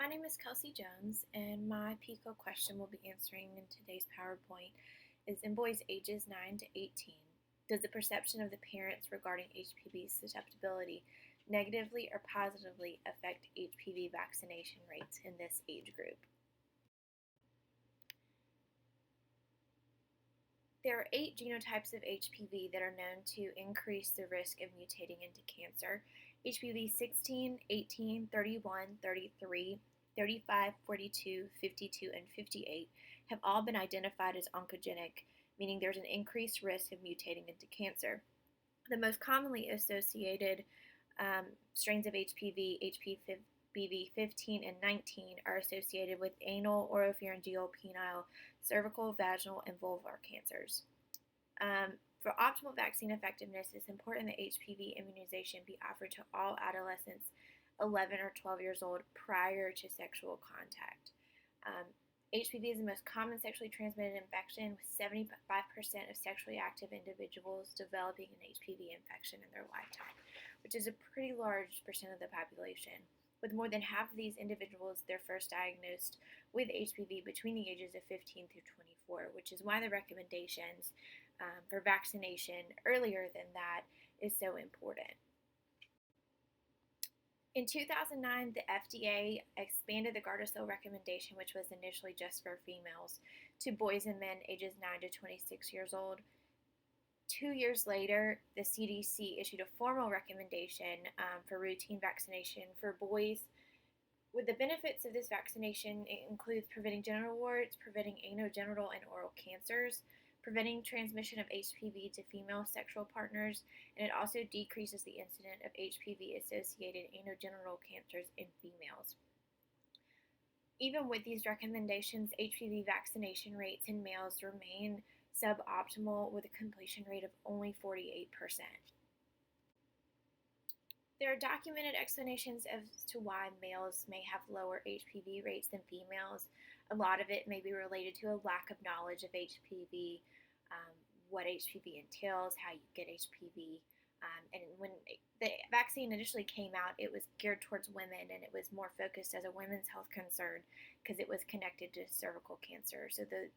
My name is Kelsey Jones, and my PICO question we'll be answering in today's PowerPoint is in boys ages 9 to 18, does the perception of the parents regarding HPV susceptibility negatively or positively affect HPV vaccination rates in this age group? There are 8 genotypes of HPV that are known to increase the risk of mutating into cancer. HPV 16, 18, 31, 33, 35, 42, 52, and 58 have all been identified as oncogenic, meaning there's an increased risk of mutating into cancer. The most commonly associated strains of HPV, HPV 15 and 19, are associated with anal, oropharyngeal, penile, cervical, vaginal, and vulvar cancers. For optimal vaccine effectiveness, it's important that HPV immunization be offered to all adolescents 11 or 12 years old prior to sexual contact. HPV is the most common sexually transmitted infection, with 75% of sexually active individuals developing an HPV infection in their lifetime, which is a pretty large percent of the population. With more than half of these individuals, they're first diagnosed with HPV between the ages of 15 through 24, which is why the recommendations for vaccination earlier than that is so important. In 2009, the FDA expanded the Gardasil recommendation, which was initially just for females, to boys and men ages 9 to 26 years old. 2 years later, the CDC issued a formal recommendation for routine vaccination for boys. With the benefits of this vaccination, it includes preventing genital warts, preventing anogenital and oral cancers, preventing transmission of HPV to female sexual partners, and it also decreases the incidence of HPV-associated anogenital cancers in females. Even with these recommendations, HPV vaccination rates in males remain suboptimal, with a completion rate of only 48%. There are documented explanations as to why males may have lower HPV rates than females. A lot of it may be related to a lack of knowledge of HPV, what HPV entails, how you get HPV. And when the vaccine initially came out, it was geared towards women, and it was more focused as a women's health concern because it was connected to cervical cancer. So the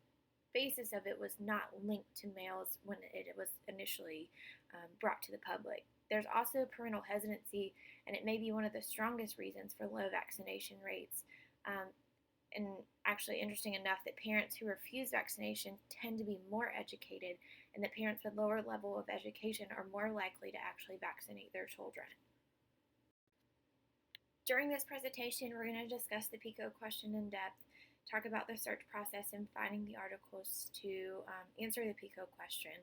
basis of it was not linked to males when it was initially brought to the public. There's also parental hesitancy, and it may be one of the strongest reasons for low vaccination rates. And actually, interesting enough, that parents who refuse vaccination tend to be more educated, and that parents with lower level of education are more likely to actually vaccinate their children. During this presentation, we're going to discuss the PICO question in depth, talk about the search process and finding the articles to answer the PICO question.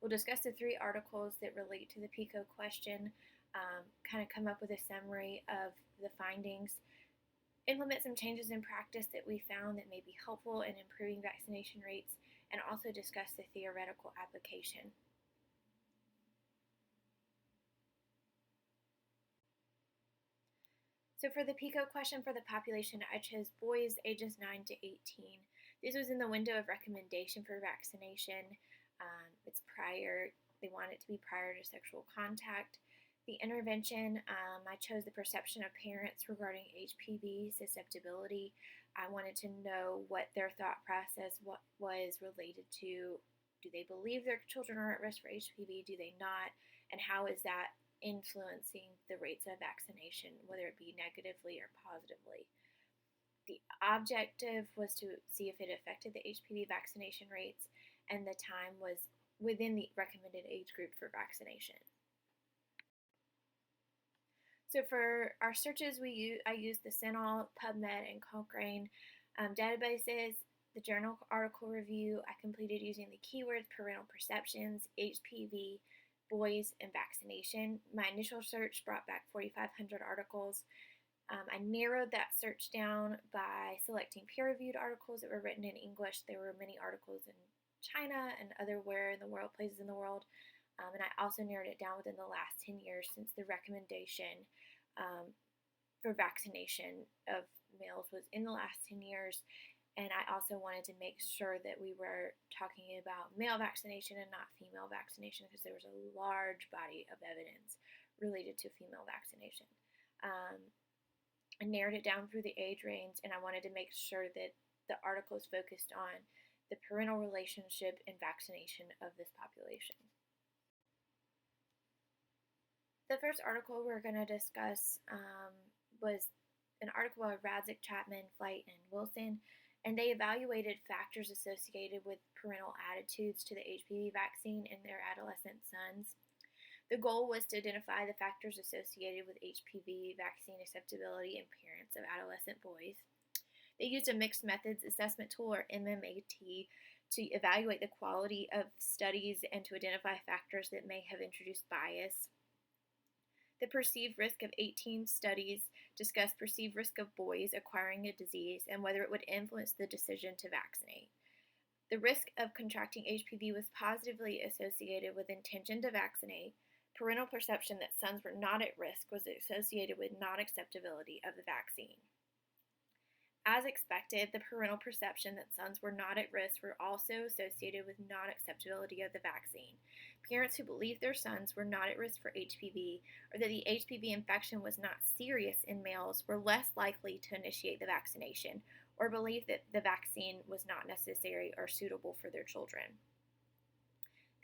We'll discuss the 3 articles that relate to the PICO question, kind of come up with a summary of the findings, implement some changes in practice that we found that may be helpful in improving vaccination rates, and also discuss the theoretical application. So for the PICO question for the population, I chose boys ages 9 to 18. This was in the window of recommendation for vaccination. It's prior, they want it to be prior to sexual contact. The intervention, I chose the perception of parents regarding HPV susceptibility. I wanted to know what their thought process was related to, do they believe their children are at risk for HPV, do they not, and how is that influencing the rates of vaccination, whether it be negatively or positively. The objective was to see if it affected the HPV vaccination rates, and the time was within the recommended age group for vaccination. So for our searches, I used the CINAHL, PubMed, and Cochrane databases. The journal article review I completed using the keywords parental perceptions, HPV, boys, and vaccination. My initial search brought back 4,500 articles. I narrowed that search down by selecting peer-reviewed articles that were written in English. There were many articles in China and other places in the world. And I also narrowed it down within the last 10 years, since the recommendation for vaccination of males was in the last 10 years. And I also wanted to make sure that we were talking about male vaccination and not female vaccination, because there was a large body of evidence related to female vaccination. I narrowed it down through the age range, and I wanted to make sure that the article is focused on the parental relationship and vaccination of this population. The first article we're going to discuss was an article by Radzik, Chapman, Flight, and Wilson, and they evaluated factors associated with parental attitudes to the HPV vaccine in their adolescent sons. The goal was to identify the factors associated with HPV vaccine acceptability in parents of adolescent boys. They used a mixed methods assessment tool, or MMAT, to evaluate the quality of studies and to identify factors that may have introduced bias. The perceived risk of 18 studies discussed perceived risk of boys acquiring a disease and whether it would influence the decision to vaccinate. The risk of contracting HPV was positively associated with intention to vaccinate. Parental perception that sons were not at risk was associated with non-acceptability of the vaccine. As expected, the parental perception that sons were not at risk were also associated with non-acceptability of the vaccine. Parents who believed their sons were not at risk for HPV or that the HPV infection was not serious in males were less likely to initiate the vaccination or believe that the vaccine was not necessary or suitable for their children.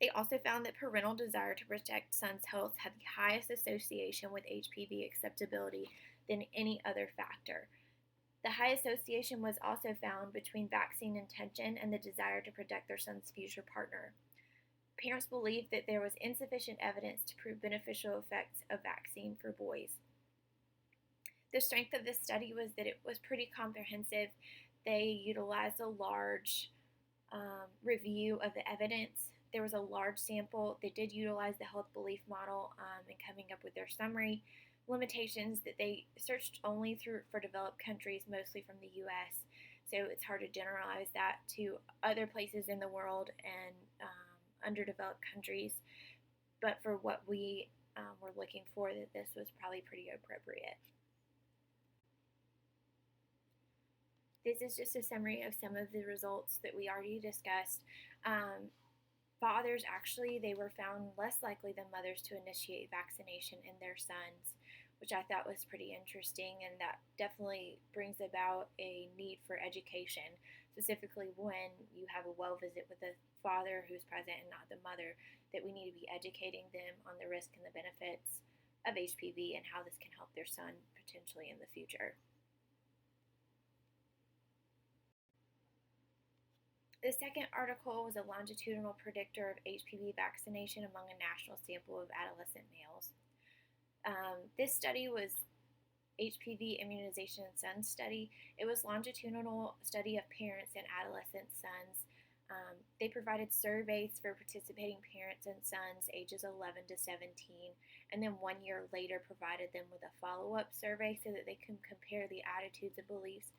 They also found that parental desire to protect sons' health had the highest association with HPV acceptability than any other factor. The high association was also found between vaccine intention and the desire to protect their son's future partner. Parents believed that there was insufficient evidence to prove beneficial effects of vaccine for boys. The strength of this study was that it was pretty comprehensive. They utilized a large review of the evidence. There was a large sample. They did utilize the health belief model in coming up with their summary. Limitations that they searched only for developed countries, mostly from the U.S., so it's hard to generalize that to other places in the world and underdeveloped countries. But for what we were looking for, that this was probably pretty appropriate. This is just a summary of some of the results that we already discussed. Fathers actually, they were found less likely than mothers to initiate vaccination in their sons, which I thought was pretty interesting, and that definitely brings about a need for education, specifically when you have a well visit with the father who's present and not the mother, that we need to be educating them on the risk and the benefits of HPV and how this can help their son potentially in the future. The second article was a longitudinal predictor of HPV vaccination among a national sample of adolescent males. This study was HPV immunization in sons study. It was longitudinal study of parents and adolescent sons. They provided surveys for participating parents and sons ages 11 to 17, and then 1 year later provided them with a follow-up survey so that they can compare the attitudes and beliefs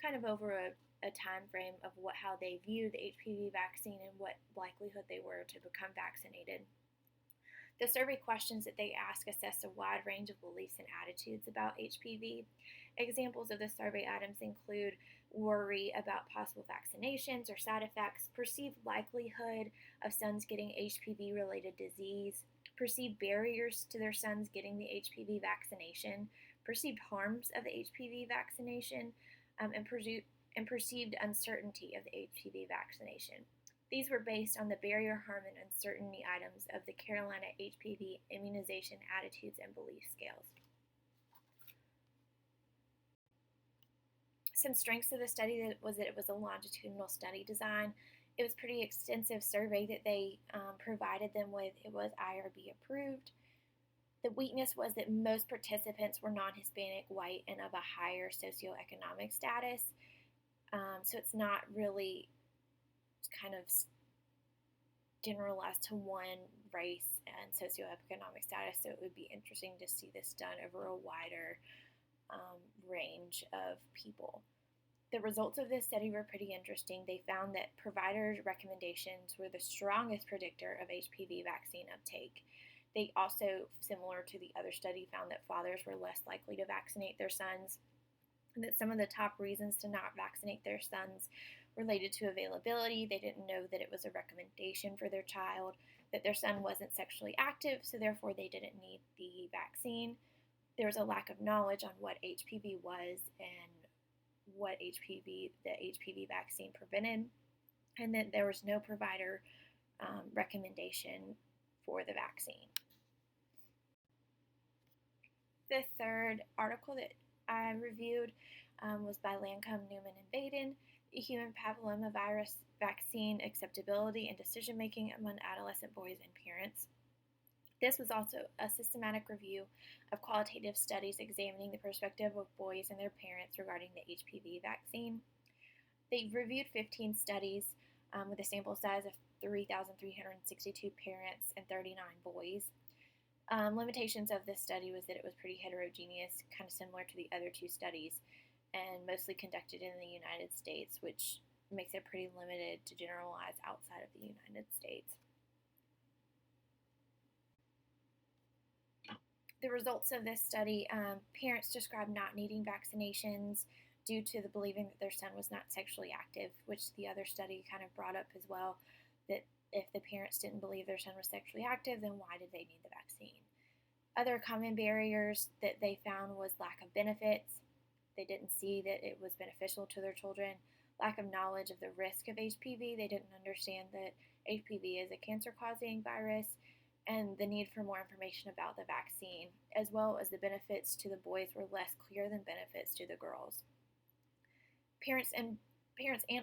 kind of over a time frame of how they view the HPV vaccine and what likelihood they were to become vaccinated. The survey questions that they ask assess a wide range of beliefs and attitudes about HPV. Examples of the survey items include worry about possible vaccinations or side effects, perceived likelihood of sons getting HPV-related disease, perceived barriers to their sons getting the HPV vaccination, perceived harms of the HPV vaccination, and perceived uncertainty of the HPV vaccination. These were based on the barrier, harm, and uncertainty items of the Carolina HPV Immunization Attitudes and Belief Scales. Some strengths of the study was that it was a longitudinal study design. It was a pretty extensive survey that they provided them with. It was IRB approved. The weakness was that most participants were non-Hispanic, white, and of a higher socioeconomic status. So it's not really kind of generalized to one race and socioeconomic status, so it would be interesting to see this done over a wider range of people. The results of this study were pretty interesting. They found that providers' recommendations were the strongest predictor of HPV vaccine uptake. They also, similar to the other study, found that fathers were less likely to vaccinate their sons, and that some of the top reasons to not vaccinate their sons related to availability. They didn't know that it was a recommendation for their child, that their son wasn't sexually active, so therefore they didn't need the vaccine. there was a lack of knowledge on what HPV was and what the HPV vaccine prevented, and that there was no provider recommendation for the vaccine. The third article that I reviewed was by Lancome, Newman, and Baden, the Human Papillomavirus Vaccine Acceptability and Decision Making Among Adolescent Boys and Parents. This was also a systematic review of qualitative studies examining the perspective of boys and their parents regarding the HPV vaccine. They reviewed 15 studies with a sample size of 3,362 parents and 39 boys. Limitations of this study was that it was pretty heterogeneous, kind of similar to the other two studies, and mostly conducted in the United States, which makes it pretty limited to generalize outside of the United States. The results of this study, parents described not needing vaccinations due to the believing that their son was not sexually active, which the other study kind of brought up as well, that if the parents didn't believe their son was sexually active, then why did they need the vaccine? Other common barriers that they found was lack of benefits. They didn't see that it was beneficial to their children. Lack of knowledge of the risk of HPV. They didn't understand that HPV is a cancer-causing virus, and the need for more information about the vaccine, as well as the benefits to the boys were less clear than benefits to the girls. Parents and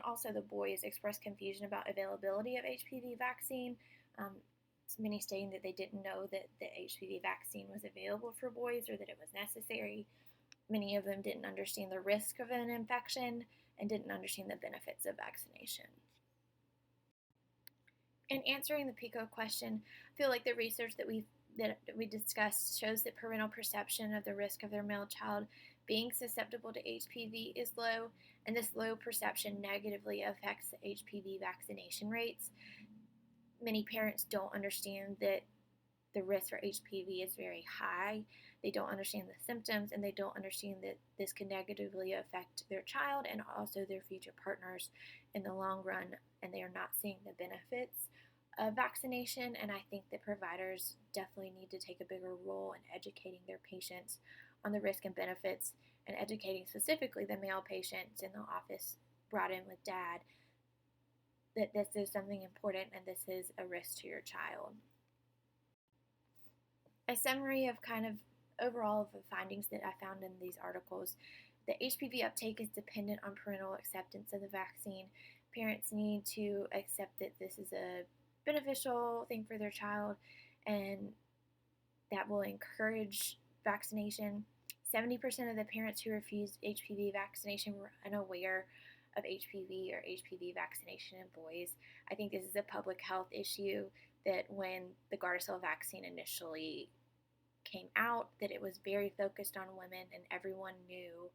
also the boys expressed confusion about availability of HPV vaccine, many stating that they didn't know that the HPV vaccine was available for boys or that it was necessary. Many of them didn't understand the risk of an infection and didn't understand the benefits of vaccination. In answering the PICO question, I feel like the research that we discussed shows that parental perception of the risk of their male child being susceptible to HPV is low, and this low perception negatively affects the HPV vaccination rates. Many parents don't understand that the risk for HPV is very high. They don't understand the symptoms, and they don't understand that this can negatively affect their child and also their future partners in the long run, and they are not seeing the benefits of vaccination. And I think that providers definitely need to take a bigger role in educating their patients on the risk and benefits, and educating specifically the male patients in the office brought in with dad that this is something important and this is a risk to your child. A summary of kind of overall of the findings that I found in these articles: the HPV uptake is dependent on parental acceptance of the vaccine. Parents need to accept that this is a beneficial thing for their child, and that will encourage vaccination. 70% of the parents who refused HPV vaccination were unaware of HPV or HPV vaccination in boys. I think this is a public health issue, that when the Gardasil vaccine initially came out, that it was very focused on women, and everyone knew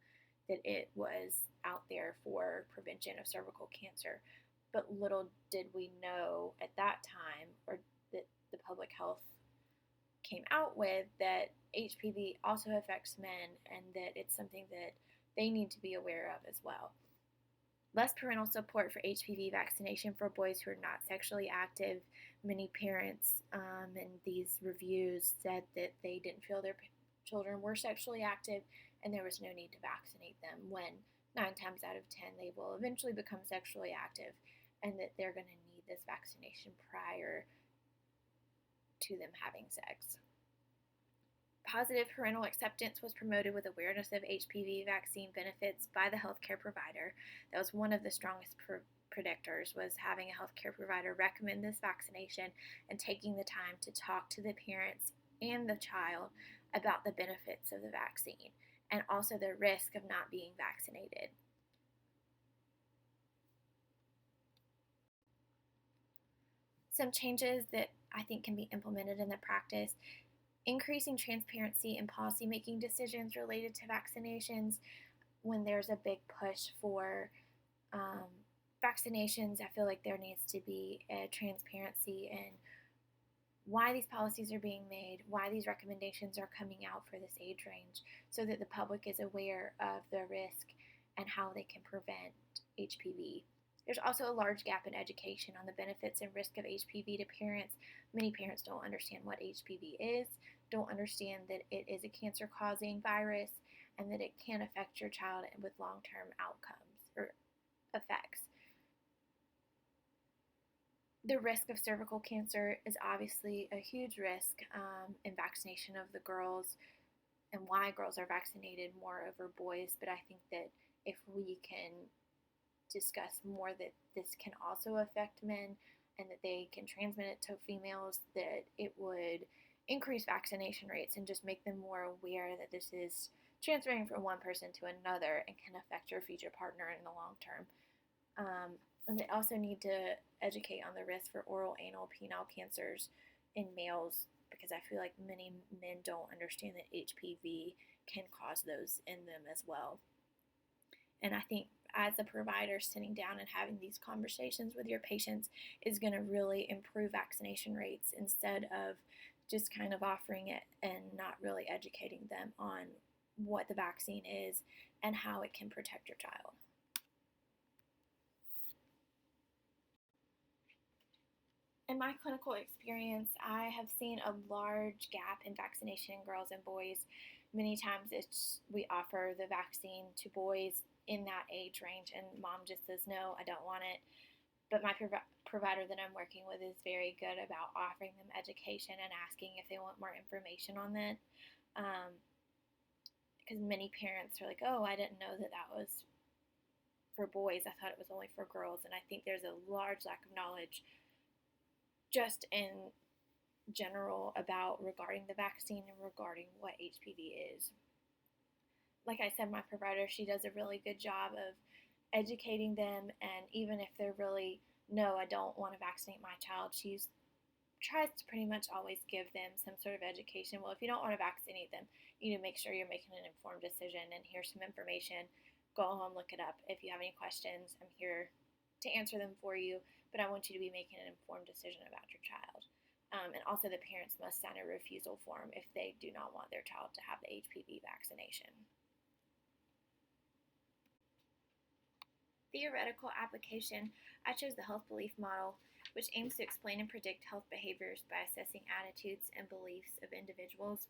that it was out there for prevention of cervical cancer. But little did we know at that time, or that the public health came out with, that HPV also affects men and that it's something that they need to be aware of as well. Less parental support for HPV vaccination for boys who are not sexually active. Many parents in these reviews said that they didn't feel their children were sexually active and there was no need to vaccinate them, when 9 times out of 10 they will eventually become sexually active, and that they're going to need this vaccination prior to them having sex. Positive parental acceptance was promoted with awareness of HPV vaccine benefits by the healthcare provider. That was one of the strongest predictors, was having a healthcare provider recommend this vaccination and taking the time to talk to the parents and the child about the benefits of the vaccine and also the risk of not being vaccinated. Some changes that I think can be implemented in the practice: increasing transparency in policy-making decisions related to vaccinations. When there's a big push for vaccinations, I feel like there needs to be a transparency in why these policies are being made, why these recommendations are coming out for this age range, so that the public is aware of the risk and how they can prevent HPV. There's also a large gap in education on the benefits and risk of HPV to parents. Many parents don't understand what HPV is, don't understand that it is a cancer-causing virus and that it can affect your child with long-term outcomes or effects. The risk of cervical cancer is obviously a huge risk in vaccination of the girls, and why girls are vaccinated more over boys. But I think that if we can discuss more that this can also affect men and that they can transmit it to females, that it would increase vaccination rates and just make them more aware that this is transferring from one person to another and can affect your future partner in the long term. And they also need to educate on the risk for oral, anal, penile cancers in males, because I feel like many men don't understand that HPV can cause those in them as well. And I think as a provider, sitting down and having these conversations with your patients is going to really improve vaccination rates instead of just kind of offering it and not really educating them on what the vaccine is and how it can protect your child. In my clinical experience, I have seen a large gap in vaccination in girls and boys. Many times we offer the vaccine to boys in that age range, and mom just says, no, I don't want it. But my provider that I'm working with is very good about offering them education and asking if they want more information on that. Because many parents are like, oh, I didn't know that that was for boys. I thought it was only for girls. And I think there's a large lack of knowledge just in general about regarding the vaccine and regarding what HPV is. Like I said, my provider, she does a really good job of educating them, and even if they're really, no, I don't want to vaccinate my child, she tries to pretty much always give them some sort of education. Well, if you don't want to vaccinate them, you need to make sure you're making an informed decision, and here's some information. Go home, look it up. If you have any questions, I'm here to answer them for you, but I want you to be making an informed decision about your child. And also the parents must sign a refusal form if they do not want their child to have the HPV vaccination. Theoretical application, I chose the health belief model, which aims to explain and predict health behaviors by assessing attitudes and beliefs of individuals.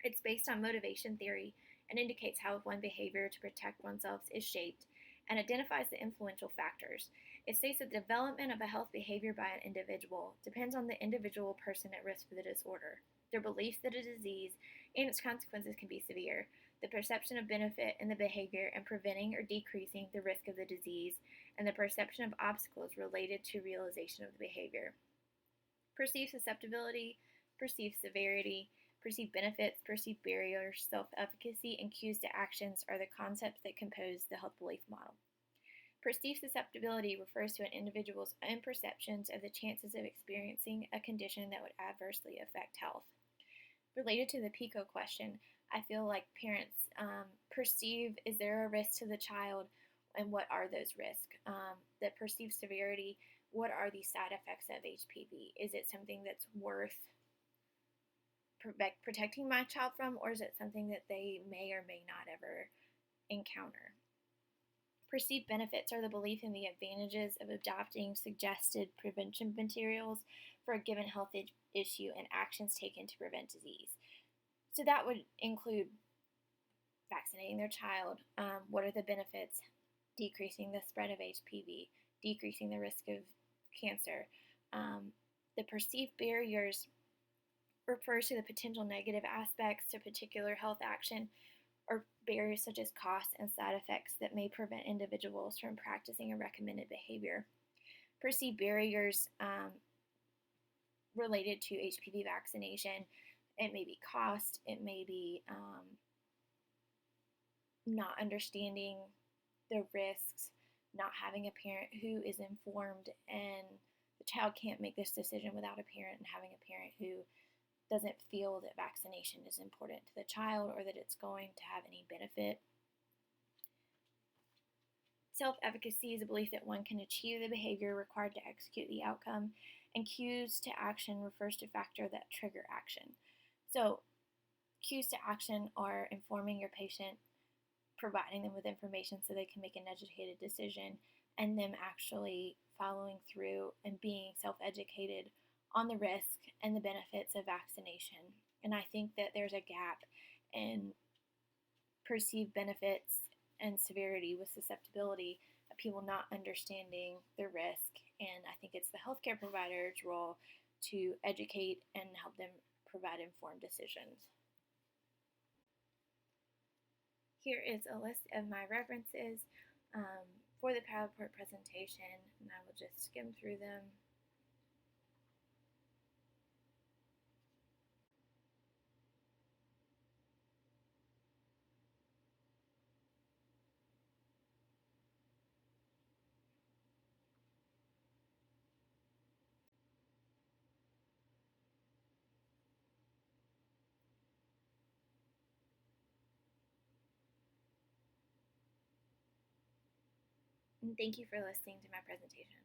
It's based on motivation theory and indicates how one behavior to protect oneself is shaped and identifies the influential factors. It states that the development of a health behavior by an individual depends on the individual person at risk for the disorder, their beliefs that a disease and its consequences can be severe, the perception of benefit in the behavior and preventing or decreasing the risk of the disease, and the perception of obstacles related to realization of the behavior. Perceived susceptibility, perceived severity, perceived benefits, perceived barriers, self-efficacy, and cues to actions are the concepts that compose the health belief model. Perceived susceptibility refers to an individual's own perceptions of the chances of experiencing a condition that would adversely affect health. Related to the PICO question, I feel like parents perceive, is there a risk to the child, and what are those risks? The perceived severity, what are the side effects of HPV? Is it something that's worth protecting my child from, or is it something that they may or may not ever encounter? Perceived benefits are the belief in the advantages of adopting suggested prevention materials for a given health issue and actions taken to prevent disease. So that would include vaccinating their child. What are the benefits? Decreasing the spread of HPV, decreasing the risk of cancer. The perceived barriers refers to the potential negative aspects to particular health action, or barriers such as costs and side effects that may prevent individuals from practicing a recommended behavior. Perceived barriers related to HPV vaccination, it may be cost, it may be not understanding the risks, not having a parent who is informed, and the child can't make this decision without a parent, and having a parent who doesn't feel that vaccination is important to the child or that it's going to have any benefit. Self-efficacy is a belief that one can achieve the behavior required to execute the outcome, and cues to action refers to factors that trigger action. So cues to action are informing your patient, providing them with information so they can make an educated decision, and them actually following through and being self-educated on the risk and the benefits of vaccination. And I think that there's a gap in perceived benefits and severity with susceptibility of people not understanding the risk. And I think it's the healthcare provider's role to educate and help them provide informed decisions. Here is a list of my references for the PowerPoint presentation, and I will just skim through them. And thank you for listening to my presentation.